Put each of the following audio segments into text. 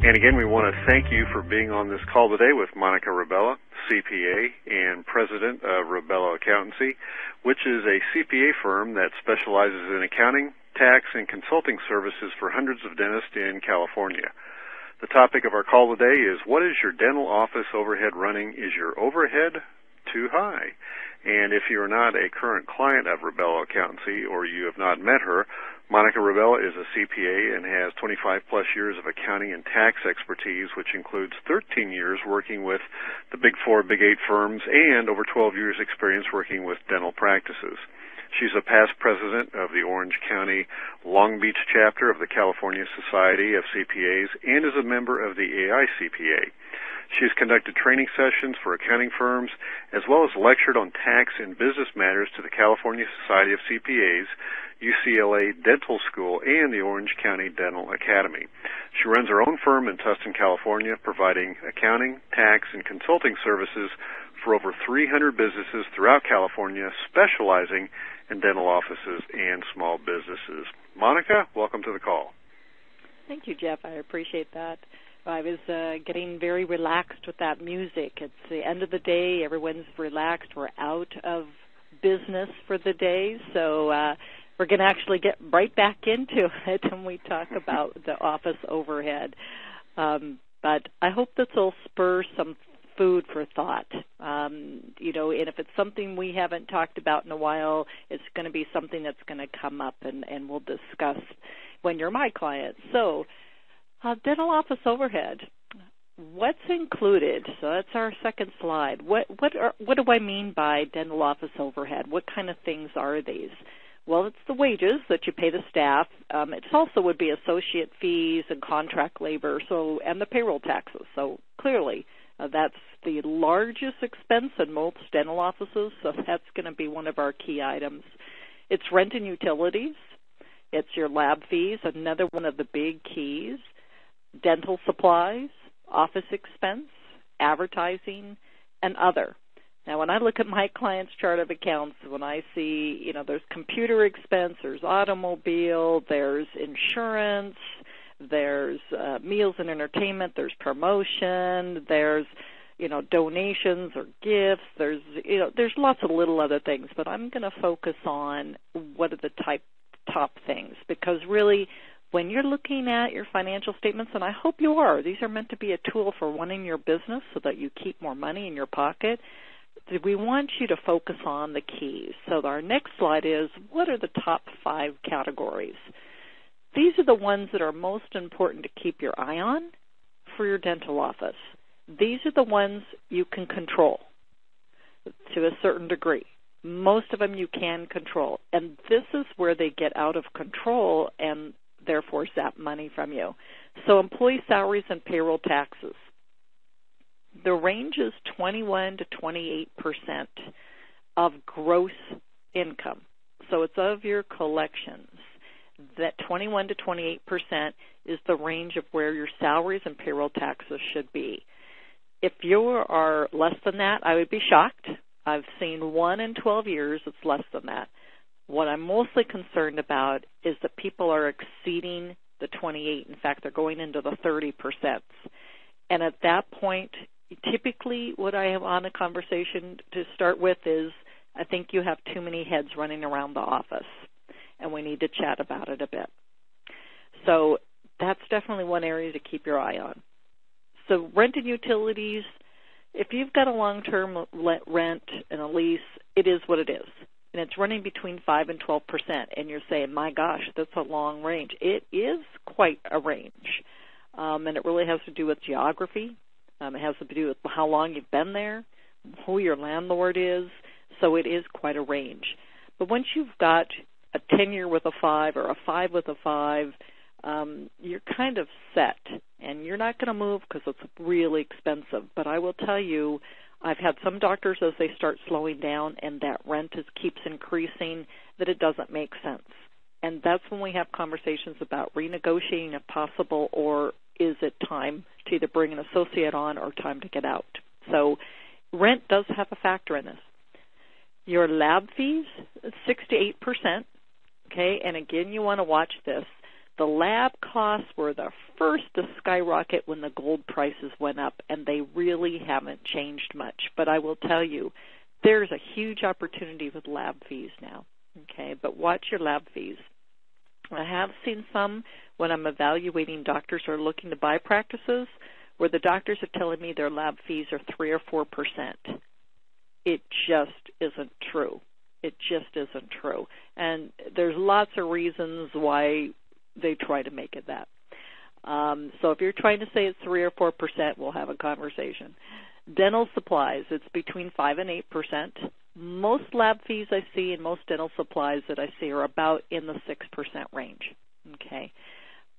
And again, we want to thank you for being on this call today with Monica Rebella, CPA and President of Rebella Accountancy, which is a CPA firm that specializes in accounting, tax, and consulting services for hundreds of dentists in California. The topic of our call today is, what is your dental office overhead running? Is your overhead too high? And if you're not a current client of Rebella Accountancy or you have not met her, Monica Rebella is a CPA and has 25-plus years of accounting and tax expertise, which includes 13 years working with the Big Four, Big Eight firms and over 12 years experience working with dental practices. She's a past president of the Orange County Long Beach chapter of the California Society of CPAs and is a member of the AICPA. She's conducted training sessions for accounting firms as well as lectured on tax and business matters to the California Society of CPAs, UCLA Dental School, and the Orange County Dental Academy. She runs her own firm in Tustin, California, providing accounting, tax, and consulting services for over 300 businesses throughout California, specializing in dental offices and small businesses. Monica, welcome to the call. Thank you, Jeff. I appreciate that. I was getting very relaxed with that music. It's the end of the day. Everyone's relaxed. We're out of business for the day, so we're going to actually get right back into it when we talk about the office overhead. But I hope this will spur some food for thought. And if it's something we haven't talked about in a while, it's going to be something that's going to come up, and we'll discuss when you're my client. So, dental office overhead. What's included? So that's our second slide. What do I mean by dental office overhead? What kind of things are these? Well, it's the wages that you pay the staff. It also would be associate fees and contract labor, and the payroll taxes. So clearly, that's the largest expense in most dental offices, so that's going to be one of our key items. It's rent and utilities. It's your lab fees, another one of the big keys. Dental supplies, office expense, advertising, and other. Now, when I look at my client's chart of accounts, when I see, there's computer expense, there's automobile, there's insurance, there's meals and entertainment, there's promotion, there's, donations or gifts, there's lots of little other things, but I'm going to focus on what are the top things, because really, when you're looking at your financial statements, and I hope you are, these are meant to be a tool for running your business so that you keep more money in your pocket. We want you to focus on the keys. So our next slide is, what are the top 5 categories? These are the ones that are most important to keep your eye on for your dental office. These are the ones you can control to a certain degree. Most of them you can control. And this is where they get out of control and therefore zap money from you. So employee salaries and payroll taxes. The range is 21 to 28% of gross income. So it's of your collections. That 21 to 28% is the range of where your salaries and payroll taxes should be. If you are less than that, I would be shocked. I've seen 1 in 12 years it's less than that. What I'm mostly concerned about is that people are exceeding the 28. In fact, they're going into the 30%. And at that point, typically what I have on a conversation to start with is, I think you have too many heads running around the office, and we need to chat about it a bit. So that's definitely one area to keep your eye on. So rent and utilities, if you've got a long-term rent and a lease, it is what it is. And it's running between 5 and 12%, and you're saying, my gosh, that's a long range. It is quite a range, and it really has to do with geography. It has to do with how long you've been there, who your landlord is, so it is quite a range. But once you've got a 10-year with a 5 or a 5 with a 5, you're kind of set, and you're not going to move because it's really expensive. But I will tell you, I've had some doctors, as they start slowing down and that rent keeps increasing, that it doesn't make sense. And that's when we have conversations about renegotiating if possible, or is it time to either bring an associate on or time to get out. So rent does have a factor in this. Your lab fees, 6 to 8%, okay? And again, you want to watch this. The lab costs were the first to skyrocket when the gold prices went up, and they really haven't changed much. But I will tell you, there's a huge opportunity with lab fees now, okay? But watch your lab fees. I have seen some when I'm evaluating doctors who are looking to buy practices where the doctors are telling me their lab fees are 3 or 4%. It just isn't true. It just isn't true. And there's lots of reasons why they try to make it that. So if you're trying to say it's 3 or 4%, we'll have a conversation. Dental supplies, it's between 5 and 8%. Most lab fees I see and most dental supplies that I see are about in the 6% range. Okay.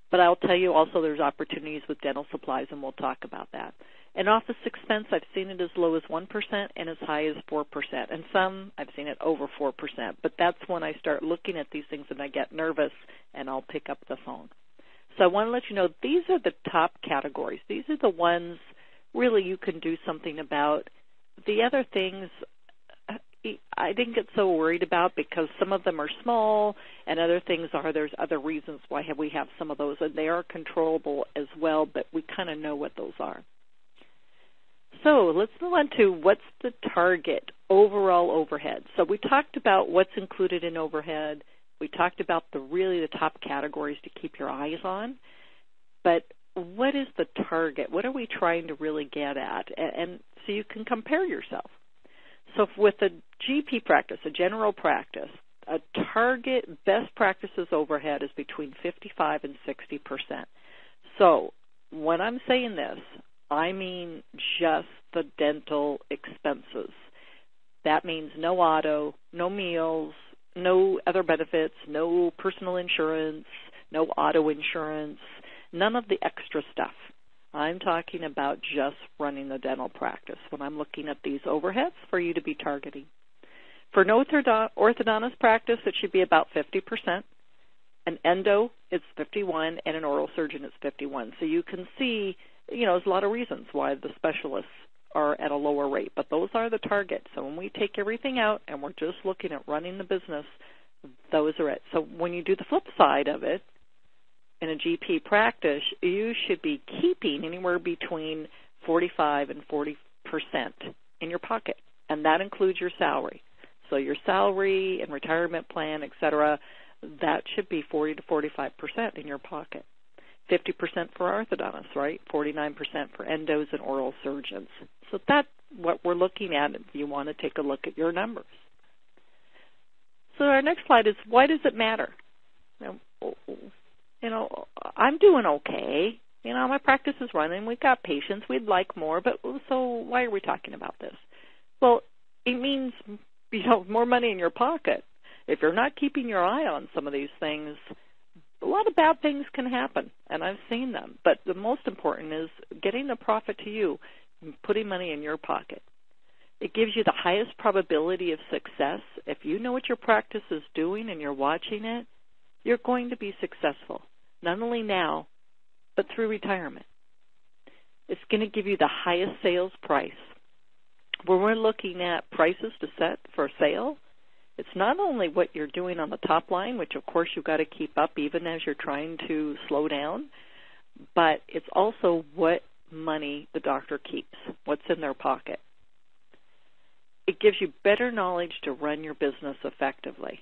But I'll tell you also there's opportunities with dental supplies, and we'll talk about that. And office expense, I've seen it as low as 1% and as high as 4%. And some, I've seen it over 4%. But that's when I start looking at these things and I get nervous, and I'll pick up the phone. So I want to let you know these are the top categories. These are the ones really you can do something about. The other things I didn't get so worried about because some of them are small, and other things are there's other reasons why we have some of those, and they are controllable as well, but we kind of know what those are. So let's move on to what's the target overall overhead. So we talked about what's included in overhead. We talked about the top categories to keep your eyes on. But what is the target? What are we trying to really get at? And so you can compare yourself. So with a GP practice, a general practice, a target best practices overhead is between 55 and 60%. So when I'm saying this, I mean just the dental expenses. That means no auto, no meals, no other benefits, no personal insurance, no auto insurance, none of the extra stuff. I'm talking about just running the dental practice when I'm looking at these overheads for you to be targeting. For an orthodontist practice, it should be about 50%. An endo, it's 51%, and an oral surgeon, it's 51%. So you can see, there's a lot of reasons why the specialists are at a lower rate, but those are the targets. So when we take everything out and we're just looking at running the business, those are it. So when you do the flip side of it, in a GP practice, you should be keeping anywhere between 45 and 40% in your pocket, and that includes your salary. So your salary and retirement plan, et cetera, that should be 40 to 45% in your pocket. 50% for orthodontists, right? 49% for endos and oral surgeons. So that's what we're looking at if you want to take a look at your numbers. So our next slide is, why does it matter? I'm doing okay. My practice is running. We've got patients. We'd like more, but so why are we talking about this? Well, it means, more money in your pocket. If you're not keeping your eye on some of these things, a lot of bad things can happen, and I've seen them. But the most important is getting the profit to you and putting money in your pocket. It gives you the highest probability of success. If you know what your practice is doing and you're watching it, you're going to be successful, not only now, but through retirement. It's going to give you the highest sales price. When we're looking at prices to set for a sale, it's not only what you're doing on the top line, which of course you've got to keep up even as you're trying to slow down, but it's also what money the doctor keeps, what's in their pocket. It gives you better knowledge to run your business effectively.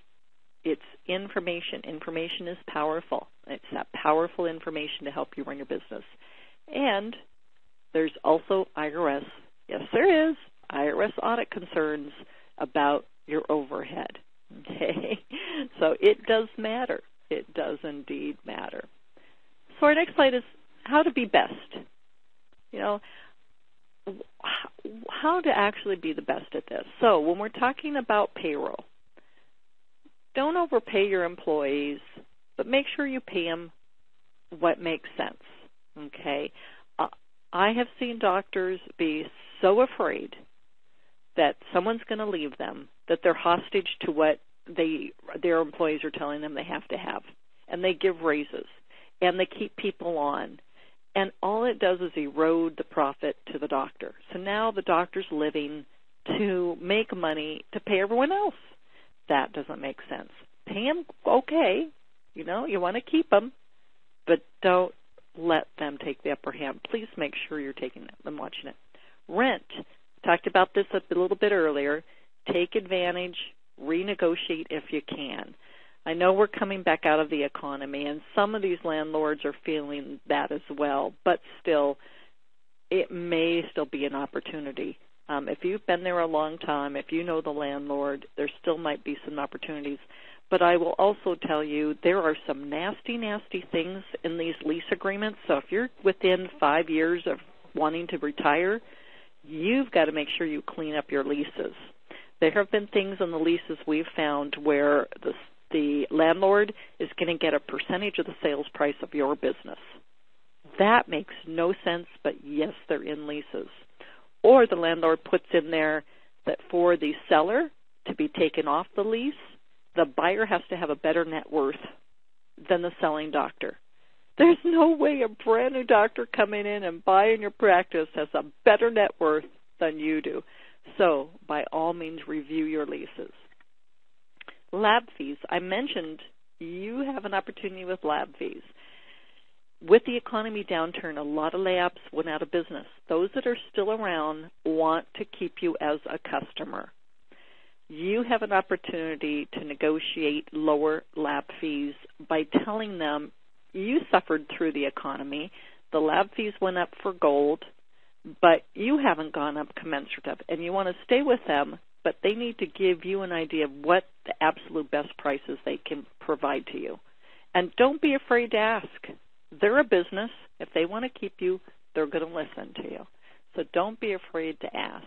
It's information. Information is powerful. It's that powerful information to help you run your business. And there's also IRS. Yes, there is IRS audit concerns about your overhead. Okay? So it does matter. It does indeed matter. So our next slide is how to be best. How to actually be the best at this. So when we're talking about payroll, don't overpay your employees, but make sure you pay them what makes sense, okay? I have seen doctors be so afraid that someone's going to leave them that they're hostage to what their employees are telling them they have to have. And they give raises, and they keep people on. And all it does is erode the profit to the doctor. So now the doctor's living to make money to pay everyone else. That doesn't make sense. Pay them okay. You want to keep them, but don't let them take the upper hand. Please make sure you're taking them watching it. Rent. Talked about this a little bit earlier. Take advantage, renegotiate if you can. I know we're coming back out of the economy, and some of these landlords are feeling that as well, but still, it may still be an opportunity. If you've been there a long time, if you know the landlord, there still might be some opportunities. But I will also tell you there are some nasty, nasty things in these lease agreements. So if you're within 5 years of wanting to retire, you've got to make sure you clean up your leases. There have been things in the leases we've found where the landlord is going to get a percentage of the sales price of your business. That makes no sense, but yes, they're in leases. Or the landlord puts in there that for the seller to be taken off the lease, the buyer has to have a better net worth than the selling doctor. There's no way a brand new doctor coming in and buying your practice has a better net worth than you do. So, by all means, review your leases. Lab fees. I mentioned you have an opportunity with lab fees. With the economy downturn, a lot of labs went out of business. Those that are still around want to keep you as a customer. You have an opportunity to negotiate lower lab fees by telling them you suffered through the economy. The lab fees went up for gold, but you haven't gone up commensurate of it, and you want to stay with them, but they need to give you an idea of what the absolute best prices they can provide to you. And don't be afraid to ask. They're a business. If they want to keep you, they're going to listen to you. So don't be afraid to ask.